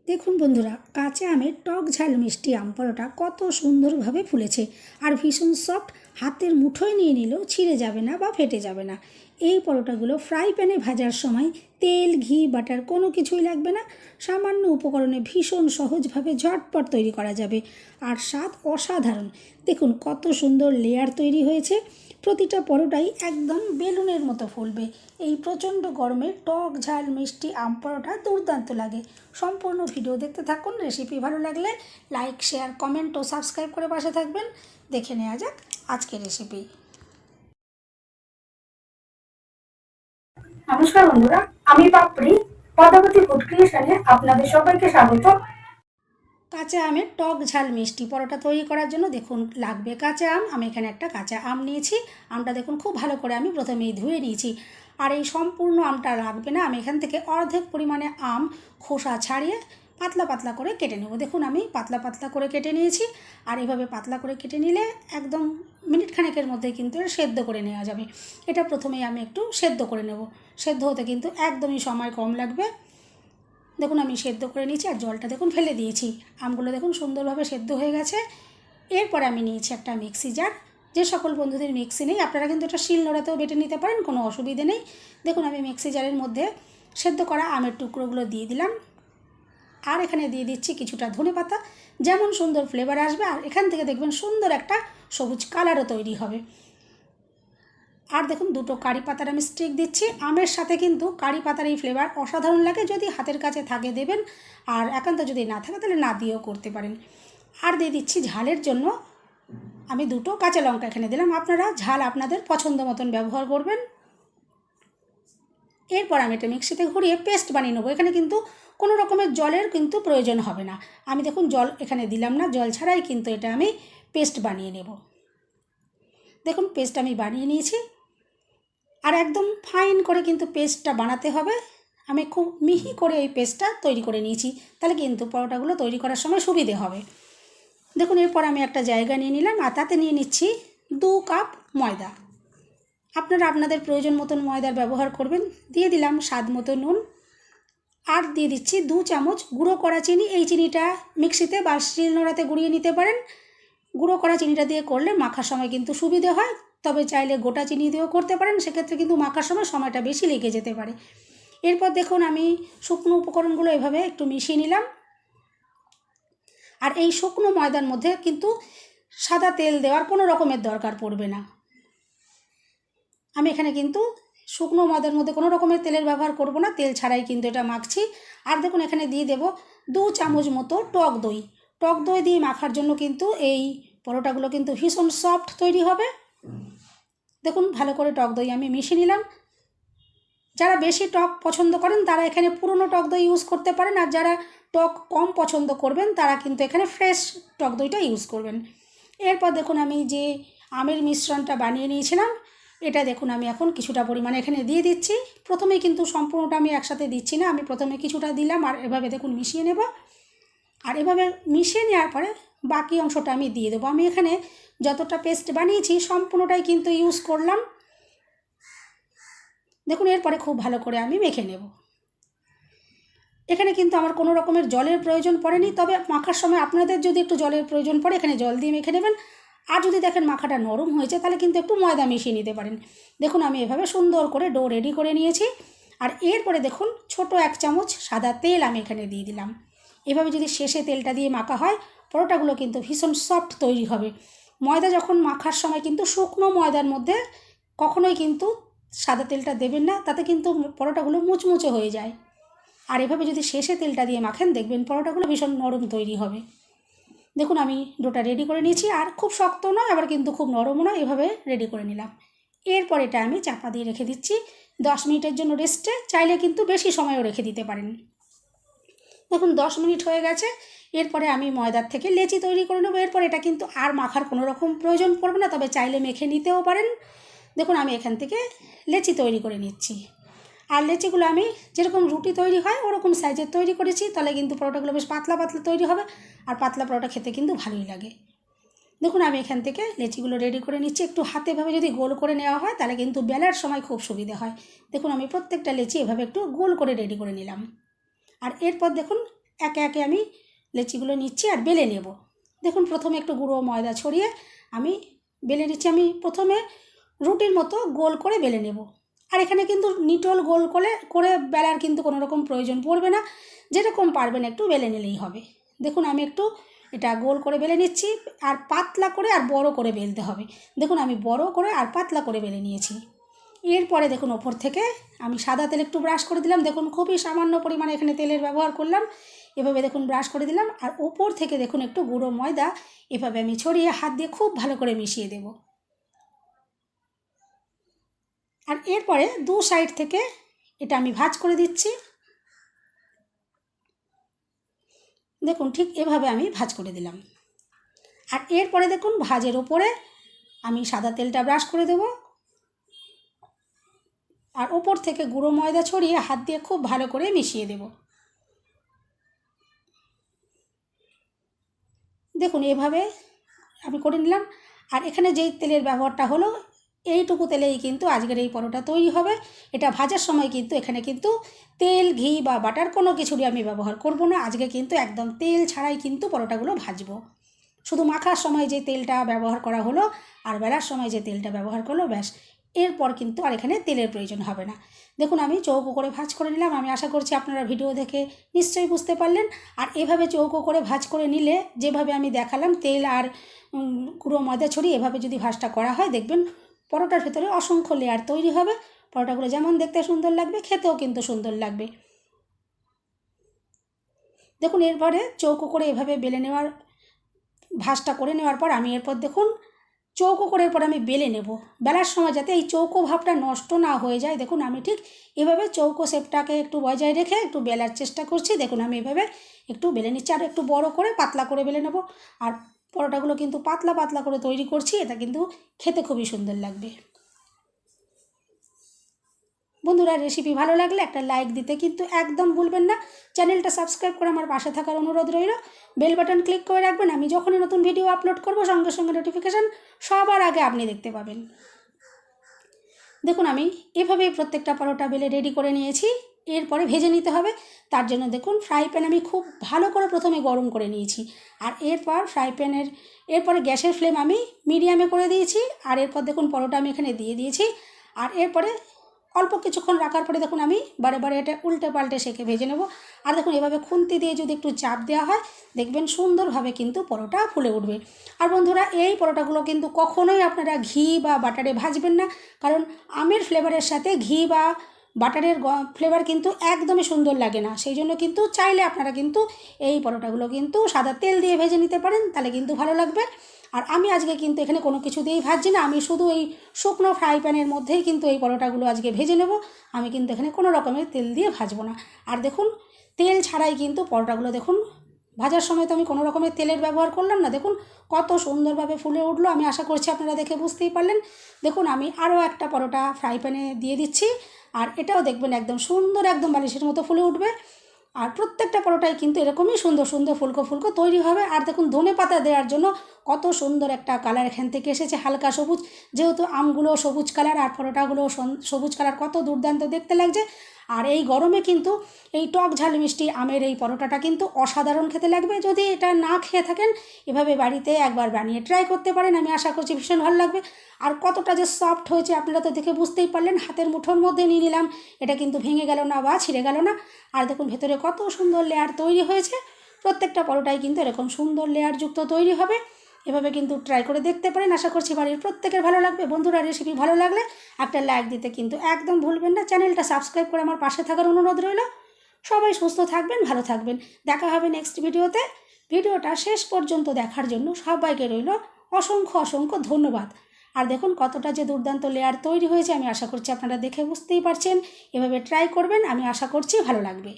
দেখুন বন্ধুরা, কাঁচা আমের টক ঝাল মিষ্টি আম পরোটা কত সুন্দরভাবে ফুলেছে আর ভীষণ সফট। হাতের মুঠোয় নিয়ে নিলেও ছিঁড়ে যাবে না বা ফেটে যাবে না। এই পরোটাগুলো ফ্রাই প্যানে ভাজার সময় তেল, ঘি, বাটার কোনো কিছুই লাগবে না। সামান্য উপকরণে ভীষণ সহজভাবে ঝটপট তৈরি করা যাবে আর স্বাদ অসাধারণ। দেখুন কত সুন্দর লেয়ার তৈরি হয়েছে। প্রতিটা পরোটাই একদম বেলুনের মতো ফুলবে। এই প্রচণ্ড গরমে টক ঝাল মিষ্টি আম পরোটা দুর্দান্ত লাগে। সম্পূর্ণ ভিডিও দেখতে থাকুন। রেসিপি ভালো লাগলে লাইক, শেয়ার, কমেন্ট ও সাবস্ক্রাইব করে পাশে থাকবেন। দেখে নেওয়া যাক আজকের রেসিপি। নমস্কার বন্ধুরা, আমি পাপড়ি পদ্মাবতী ফুড ক্রিয়েশনে আপনাদের সবাইকে স্বাগত। কাঁচা আমের টক ঝাল মিষ্টি পরোটা তৈরি করার জন্য দেখুন লাগবে কাঁচা আম। আমি এখানে একটা কাঁচা আম নিয়েছি। আমটা দেখুন খুব ভালো করে আমি প্রথমেই ধুয়ে নিয়েছি। আর এই সম্পূর্ণ আমটা লাগবে না, আমি এখান থেকে অর্ধেক পরিমাণে আম খোসা ছাড়িয়ে পাতলা পাতলা করে কেটে নেব। দেখুন আমি পাতলা পাতলা করে কেটে নিয়েছি। আর এভাবে পাতলা করে কেটে নিলে একদম মিনিট খানেকের মধ্যে কিন্তু সেদ্ধ করে নেওয়া যাবে। এটা প্রথমেই আমি একটু সেদ্ধ করে নেব। সেদ্ধ হতে কিন্তু একদমই সময় কম লাগবে। দেখুন আমি সেদ্ধ করে নিয়েছি আর জলটা দেখুন ফেলে দিয়েছি। আমগুলো দেখুন সুন্দরভাবে সেদ্ধ হয়ে গেছে। এরপরে আমি নিয়েছি একটা মিক্সি জার। যে সকল বন্ধুদের মিক্সি নেই আপনারা কিন্তু এটা শিলনোড়াতেও বেটে নিতে পারেন, কোনো অসুবিধে নেই। দেখুন আমি মিক্সি জারের মধ্যে সেদ্ধ করা আমের টুকরোগুলো দিয়ে দিলাম। আর এখানে দিয়ে দিচ্ছি কিছুটা ধনেপাতা। যেমন সুন্দর ফ্লেভার আসবে আর এখান থেকে দেখবেন সুন্দর একটা সবুজ কালারও তৈরি হবে। আর দেখুন দুটো কারি পাতার আমি স্টিক দিচ্ছি। আমের সাথে কিন্তু কারি পাতার এই ফ্লেভার অসাধারণ লাগে। যদি হাতের কাছে থাকে দেবেন, আর একান্ত যদি না থাকে তাহলে না দিয়েও করতে পারেন। আর দিয়ে দিচ্ছি ঝালের জন্য আমি দুটো কাঁচা লঙ্কা এখানে দিলাম। আপনারা ঝাল আপনাদের পছন্দ মতন ব্যবহার করবেন। এরপর আমি এটা মিক্সিতে ঘুরিয়ে পেস্ট বানিয়ে নেবো। এখানে কিন্তু কোনো রকমের জলের কিন্তু প্রয়োজন হবে না। আমি দেখুন জল এখানে দিলাম না, জল ছাড়াই কিন্তু এটা আমি পেস্ট বানিয়ে নেব। দেখুন পেস্ট আমি বানিয়ে নিয়েছি। আর একদম ফাইন করে কিন্তু পেস্টটা বানাতে হবে। আমি খুব মিহি করে এই পেস্টটা তৈরি করে নিয়েছি, তাহলে কিন্তু পরোটাগুলো তৈরি করার সময় সুবিধে হবে। দেখুন এরপর আমি একটা জায়গা নিয়ে নিলাম আর তাতে নিয়ে নিচ্ছি 2 কাপ ময়দা। আপনারা আপনাদের প্রয়োজন মতন ময়দার ব্যবহার করবেন। দিয়ে দিলাম স্বাদ মতো নুন। আর দিয়ে দিচ্ছি 2 চামচ গুঁড়ো করা চিনি। এই চিনিটা মিক্সিতে বা শিলনোড়াতে গুঁড়িয়ে নিতে পারেন। গুঁড়ো করা চিনিটা দিয়ে করলে মাখার সময় কিন্তু সুবিধে হয়। তবে চাইলে গোটা চিনি দিয়েও করতে পারেন, সেক্ষেত্রে কিন্তু মাখার সময় সময়টা বেশি লেগে যেতে পারে। এরপর দেখুন আমি শুকনো উপকরণগুলো এভাবে একটু মিশিয়ে নিলাম। আর এই শুকনো ময়দার মধ্যে কিন্তু সাদা তেল দেওয়ার কোনো রকমের দরকার পড়বে না। আমি এখানে কিন্তু শুকনো ময়দার মধ্যে কোনো রকমের তেলের ব্যবহার করব না, তেল ছাড়াই কিন্তু এটা মাখছি। আর দেখুন এখানে দিয়ে দেব 2 চামচ মতো টক দই। টক দই দিয়ে মাখার জন্য কিন্তু এই পরোটাগুলো কিন্তু ভীষণ সফট তৈরি হবে। দেখুন ভালো করে টক দই আমি মিশিয়ে নিলাম। যারা বেশি টক পছন্দ করেন তারা এখানে পুরনো টক দই ইউজ করতে পারেন, আর যারা টক কম পছন্দ করবেন তারা কিন্তু এখানে ফ্রেশ টক দইটা ইউজ করবেন। এরপর দেখুন আমি যে আমের মিশ্রণটা বানিয়ে নিয়েছিলাম এটা দেখুন আমি এখন কিছুটা পরিমাণে এখানে দিয়ে দিচ্ছি। প্রথমে কিন্তু সম্পূর্ণটা আমি একসাথে দিচ্ছি না, আমি প্রথমে কিছুটা দিলাম আর এভাবে দেখুন মিশিয়ে নেব। আর এভাবে মিশিয়ে নেওয়ার পরে বাকি অংশটা আমি দিয়ে দেবো। আমি এখানে যতটা পেস্ট বানিয়েছি সম্পূর্ণটাই কিন্তু ইউজ করলাম। দেখুন এরপরে খুব ভালো করে আমি মেখে নেব। এখানে কিন্তু আমার কোনো রকমের জলের প্রয়োজন পড়েনি, তবে মাখার সময় আপনাদের যদি একটু জলের প্রয়োজন পড়ে এখানে জল দিয়ে মেখে নেবেন। আর যদি দেখেন মাখাটা নরম হয়েছে তাহলে কিন্তু একটু ময়দা মিশিয়ে নিতে পারেন। দেখুন আমি এভাবে সুন্দর করে ডো রেডি করে নিয়েছি। আর এরপরে দেখুন ছোট 1 চামচ সাদা তেল আমি এখানে দিয়ে দিলাম। এভাবে যদি শেষে তেলটা দিয়ে মাখা হয় পরোটাগুলো কিন্তু ভীষণ সফট তৈরি হবে। ময়দা যখন মাখার সময় কিন্তু শুকনো ময়দার মধ্যে কখনোই কিন্তু সাদা তেলটা দেবেন না, তাতে কিন্তু পরোটাগুলো মুচমুচে হয়ে যায়। আর এভাবে যদি শেষে তেলটা দিয়ে মাখেন দেখবেন পরোটাগুলো ভীষণ নরম তৈরি হবে। দেখুন আমি ডোটা রেডি করে নিয়েছি, আর খুব শক্ত নয় আবার কিন্তু খুব নরমও নয়, এভাবে রেডি করে নিলাম। এরপর এটা আমি চাপা দিয়ে রেখে দিচ্ছি 10 মিনিটের জন্য রেস্টে। চাইলে কিন্তু বেশি সময়ও রেখে দিতে পারেন। দেখুন 10 মিনিট হয়ে গেছে। এরপরে আমি ময়দার থেকে লেচি তৈরি করে নেবো। এরপর এটা কিন্তু আর মাখার কোনো রকম প্রয়োজন পড়বে না, তবে চাইলে মেখে নিতেও পারেন। দেখুন আমি এখান থেকে লেচি তৈরি করে নিচ্ছি। আর লেচিগুলো আমি যেরকম রুটি তৈরি হয় ওরকম সাইজের তৈরি করেছি, তাহলে কিন্তু পরোটাগুলো বেশ পাতলা পাতলা তৈরি হবে। আর পাতলা পরোটা খেতে কিন্তু ভালোই লাগে। দেখুন আমি এখান থেকে লেচিগুলো রেডি করে নিচ্ছি। একটু হাতেভাবে যদি গোল করে নেওয়া হয় তাহলে কিন্তু বেলার সময় খুব সুবিধা হয়। দেখুন আমি প্রত্যেকটা লেচি এভাবে একটু গোল করে রেডি করে নিলাম। আর এরপর দেখুন একে একে আমি লেচিগুলো নিচ্ছি আর বেলে নেব। দেখুন প্রথমে একটু গুঁড়ো ময়দা ছড়িয়ে আমি বেলে নিচ্ছি। আমি প্রথমে রুটির মতো গোল করে বেলে নেব। আর এখানে কিন্তু নিটল গোল করে বেলার কিন্তু কোনো রকম প্রয়োজন পড়বে না, যেরকম পারবেন একটু বেলে নিলেই হবে। দেখুন আমি একটু এটা গোল করে বেলে নিচ্ছি, আর পাতলা করে আর বড় করে বেলতে হবে। দেখুন আমি বড় করে আর পাতলা করে বেলে নিয়েছি। এরপরে দেখুন ওপর থেকে আমি সাদা তেল একটু ব্রাশ করে দিলাম। দেখুন খুবই সামান্য পরিমাণে এখানে তেলের ব্যবহার করলাম। এভাবে দেখুন ব্রাশ করে দিলাম, আর ওপর থেকে দেখুন একটু গুঁড়ো ময়দা এভাবে আমি ছড়িয়ে হাত দিয়ে খুব ভালো করে মিশিয়ে দেব। আর এরপরে দু সাইড থেকে এটা আমি ভাঁজ করে দিচ্ছি। দেখুন ঠিক এভাবে আমি ভাঁজ করে দিলাম। আর এরপরে দেখুন ভাঁজের ওপরে আমি সাদা তেলটা ব্রাশ করে দেব, আর ওপর থেকে গুঁড়ো ময়দা ছড়িয়ে হাত দিয়ে খুব ভালো করে মিশিয়ে দেব। দেখুন এভাবে আমি করে নিলাম। আর এখানে যেই তেলের ব্যবহারটা হলো, এইটুকু তেলেই কিন্তু আজকের এই পরোটা তৈরি হবে। এটা ভাজার সময় কিন্তু এখানে কিন্তু তেল, ঘি বা বাটার কোনো কিছুরই আমি ব্যবহার করব না। আজকে কিন্তু একদম তেল ছাড়াই কিন্তু পরোটাগুলো ভাজবো। শুধু মাখার সময় যে তেলটা ব্যবহার করা হলো আর বেলার সময় যে তেলটা ব্যবহার করলো, ব্যাস। এরপর কিন্তু আর এখানে তেলের প্রয়োজন হবে না। দেখুন আমি চৌকো করে ভাজ করে নিলাম। আমি আশা করছি আপনারা ভিডিও দেখে নিশ্চয়ই বুঝতে পারলেন। আর এভাবে চৌকো করে ভাজ করে নিলে, যেভাবে আমি দেখালাম তেল আর গুঁড়ো ময়দা ছড়িয়ে এভাবে যদি ভাজটা করা হয়, দেখবেন পরোটার ভেতরে অসংখ্য লেয়ার তৈরি হবে। পরোটাগুলো যেমন দেখতে সুন্দর লাগবে, খেতেও কিন্তু সুন্দর লাগবে। দেখুন এরপরে চৌকো করে এভাবে বেলে নেওয়ার ভাজটা করে নেওয়ার পর আমি এরপর দেখুন চৌকো করে এরপর আমি বেলে নেব। বেলার সময় যাতে এই চৌকো ভাবটা নষ্ট না হয়ে যায়, দেখুন আমি ঠিক এভাবে চৌকো শেপটাকে একটু বজায় রেখে একটু বেলার চেষ্টা করছি। দেখুন আমি এভাবে একটু বেলে নিচ্ছি, আর একটু বড় করে পাতলা করে বেলে নেব। আর পরোটাগুলো কিন্তু পাতলা পাতলা করে তৈরি করছি, এটা কিন্তু খেতে খুবই সুন্দর লাগবে। বন্ধুরা রেসিপি ভালো লাগলে একটা লাইক দিতে কিন্তু একদম ভুলবেন না। চ্যানেলটা সাবস্ক্রাইব করে আমার পাশে থাকার অনুরোধ রইল। বেল বাটন ক্লিক করে রাখবেন, আমি যখনই নতুন ভিডিও আপলোড করব সঙ্গে সঙ্গে নোটিফিকেশান সবার আগে আপনি দেখতে পাবেন। দেখুন আমি এভাবেই প্রত্যেকটা পরোটা বেলে রেডি করে নিয়েছি। এরপরে ভেজে নিতে হবে। তার জন্য দেখুন ফ্রাই প্যান আমি খুব ভালো করে প্রথমে গরম করে নিয়েছি। আর এরপর এরপরে গ্যাসের ফ্লেম আমি মিডিয়ামে করে দিয়েছি। আর এরপর দেখুন পরোটা আমি এখানে দিয়ে দিয়েছি। আর এরপরে অল্প কিছুক্ষণ রাখার পরে দেখুন আমি বারে বারে এটা উল্টে পাল্টে সেঁকে ভেজে নেব। আর দেখুন এভাবে খুন্তি দিয়ে যদি একটু চাপ দেওয়া হয়, দেখবেন সুন্দরভাবে কিন্তু পরোটা ফুলে উঠবে। আর বন্ধুরা এই পরোটাগুলো কিন্তু কখনোই আপনারা ঘি বা বাটারে ভাজবেন না, কারণ আমের ফ্লেভারের সাথে ঘি বা বাটারের ফ্লেভার কিন্তু একদমই সুন্দর লাগে না। সেই জন্য কিন্তু চাইলে আপনারা কিন্তু এই পরোটাগুলো কিন্তু সাদা তেল দিয়ে ভেজে নিতে পারেন, তাহলে কিন্তু ভালো লাগবে। আর আমি আজকে কিন্তু এখানে কোনো কিছু দিয়েই ভাজছি না, আমি শুধু এই শুকনো ফ্রাই প্যানের মধ্যেই কিন্তু এই পরোটাগুলো আজকে ভেজে নেব। আমি কিন্তু এখানে কোনো রকমের তেল দিয়ে ভাজবো না। আর দেখুন তেল ছাড়াই কিন্তু পরোটাগুলো দেখুন ভাজার সময় তো আমি কোনো রকমের তেলের ব্যবহার করলাম না। দেখুন কত সুন্দরভাবে ফুলে উঠলো, আমি আশা করছি আপনারা দেখে বুঝতেই পারলেন। দেখুন আমি আরও একটা পরোটা ফ্রাই প্যানে দিয়ে দিচ্ছি, আর এটাও দেখবেন একদম সুন্দর, একদম বালিশের মতো ফুলে উঠবে। আর প্রত্যেকটা পরোটাই কিন্তু এরকমই সুন্দর সুন্দর ফুলকো ফুলকো তৈরি হবে। আর দেখুন ধনেপাতা দেওয়ার জন্য কত সুন্দর একটা কালার এখান থেকে এসেছে, হালকা সবুজ, যেহেতু আমগুলো সবুজ কালার আর পরোটাগুলো সবুজ কালার, কত দুর্দান্ত দেখতে লাগছে। আর এই গরমে কিন্তু এই টক ঝাল মিষ্টি আমের এই পরোটাটা কিন্তু অসাধারণ খেতে লাগবে। যদি এটা না খেয়ে থাকেন, এভাবে বাড়িতে একবার বানিয়ে ট্রাই করতে পারেন, আমি আশা করছি ভীষণ ভালো লাগবে। আর কতটা যে সফট হয়েছে আপনারা তো দেখে বুঝতেই পারলেন। হাতের মুঠোর মধ্যে নিয়ে নিলাম, এটা কিন্তু ভেঙে গেল না বা ছিঁড়ে গেল না। আর দেখুন ভেতরে কত সুন্দর লেয়ার তৈরি হয়েছে। প্রত্যেকটা পরোটাই কিন্তু এরকম সুন্দর লেয়ারযুক্ত তৈরি হবে। এভাবে কিন্তু ট্রাই করে দেখতে পারেন, আশা করছি বাড়ির প্রত্যেকের ভালো লাগবে। বন্ধুরা রেসিপি ভালো লাগলে একটা লাইক দিতে কিন্তু একদম ভুলবেন না। চ্যানেলটা সাবস্ক্রাইব করে আমার পাশে থাকার অনুরোধ রইল। সবাই সুস্থ থাকবেন, ভালো থাকবেন। দেখা হবে নেক্সট ভিডিওতে। ভিডিওটা শেষ পর্যন্ত দেখার জন্য সবাইকে রইল অসংখ্য অসংখ্য ধন্যবাদ। আর দেখুন কতটা যে দুর্দান্ত লেয়ার তৈরি হয়েছে, আমি আশা করছি আপনারা দেখে বুঝতেই পারছেন। এভাবে ট্রাই করবেন, আমি আশা করছি ভালো লাগবে।